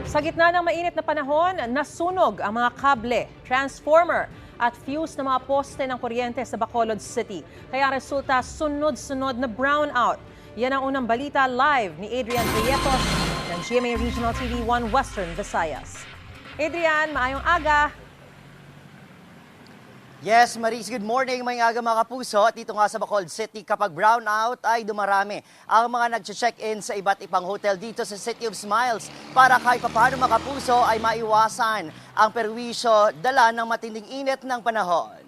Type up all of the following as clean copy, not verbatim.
Sa gitna ng mainit na panahon, nasunog ang mga kable, transformer at fuse ng mga poste ng kuryente sa Bacolod City. Kaya resulta sunod-sunod na brownout. Yan ang unang balita live ni Adrian Prietos ng GMA Regional TV 1 Western Visayas. Adrian, maayong aga. Yes, Maris, good morning mga aga mga kapuso. At dito nga sa Bacolod City, kapag brownout ay dumarami ang mga nag-check-in sa iba't ibang hotel dito sa City of Smiles para kahit paano mga kapuso ay maiwasan ang perwisyo dala ng matinding init ng panahon.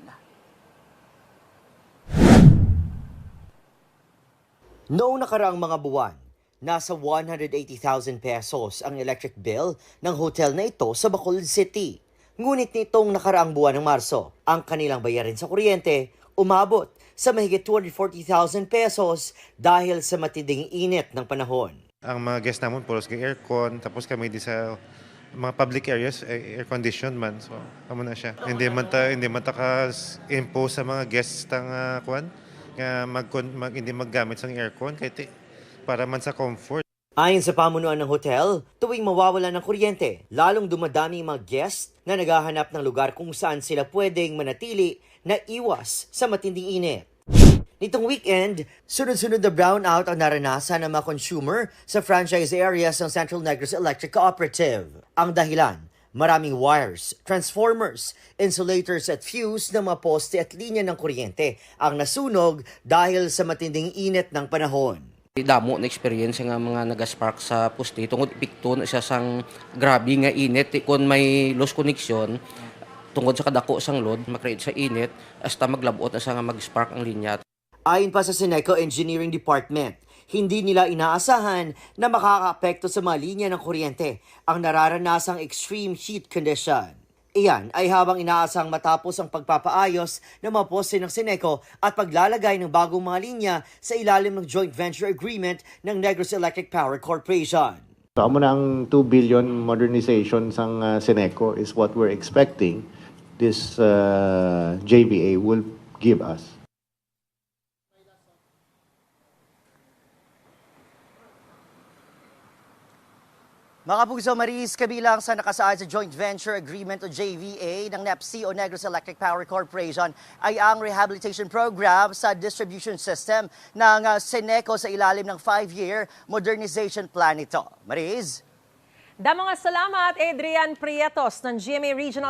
Noong nakaraang mga buwan, nasa 180,000 pesos ang electric bill ng hotel na ito sa Bacolod City. Ngunit nitong nakaraang buwan ng Marso, ang kanilang bayarin sa kuryente umabot sa mahigit 240,000 pesos dahil sa matinding init ng panahon. Ang mga guests namin puros ng aircon, tapos kami di sa mga public areas, air conditioned man. So, kamo na siya. Hindi man ta ka-impose sa mga guests tang nga hindi maggamit ng aircon kahit para man sa comfort. Ayon sa pamunuan ng hotel, tuwing mawawala ng kuryente, lalong dumadami ang mga guests na naghahanap ng lugar kung saan sila pwedeng manatili na iwas sa matinding init. Nitong weekend, sunod-sunod na brownout ang naranasan ng mga consumer sa franchise areas ng Central Negros Electric Cooperative. Ang dahilan, maraming wires, transformers, insulators at fuse ng mga poste at linya ng kuryente ang nasunog dahil sa matinding init ng panahon. Damo na experience nga mga nagaspark sa poste tungod epekto siya sang grabe nga init kung may lost connection tungod sa kadako sang load makreate sa init hasta maglabot na sa nga mag-spark ang linya. Ayon pa sa Seneco Engineering Department, hindi nila inaasahan na makakaapekto sa mga linya ng kuryente ang nararanasang extreme heat condition. Iyan ay habang inaasang matapos ang pagpapaayos ng mga poste ng Seneco at paglalagay ng bagong mga linya sa ilalim ng joint venture agreement ng Negros Electric Power Corporation. So, amo na ang 2 billion modernization sang Seneco is what we're expecting this JVA will give us. Mga puso, Maris, kabilang sa nakasaad sa Joint Venture Agreement o JVA ng NEPC o Negros Electric Power Corporation ay ang rehabilitation program sa distribution system ng Seneco sa ilalim ng 5-year modernization plan ito. Maris? Damang salamat, Adrian Prietos ng GMA Regional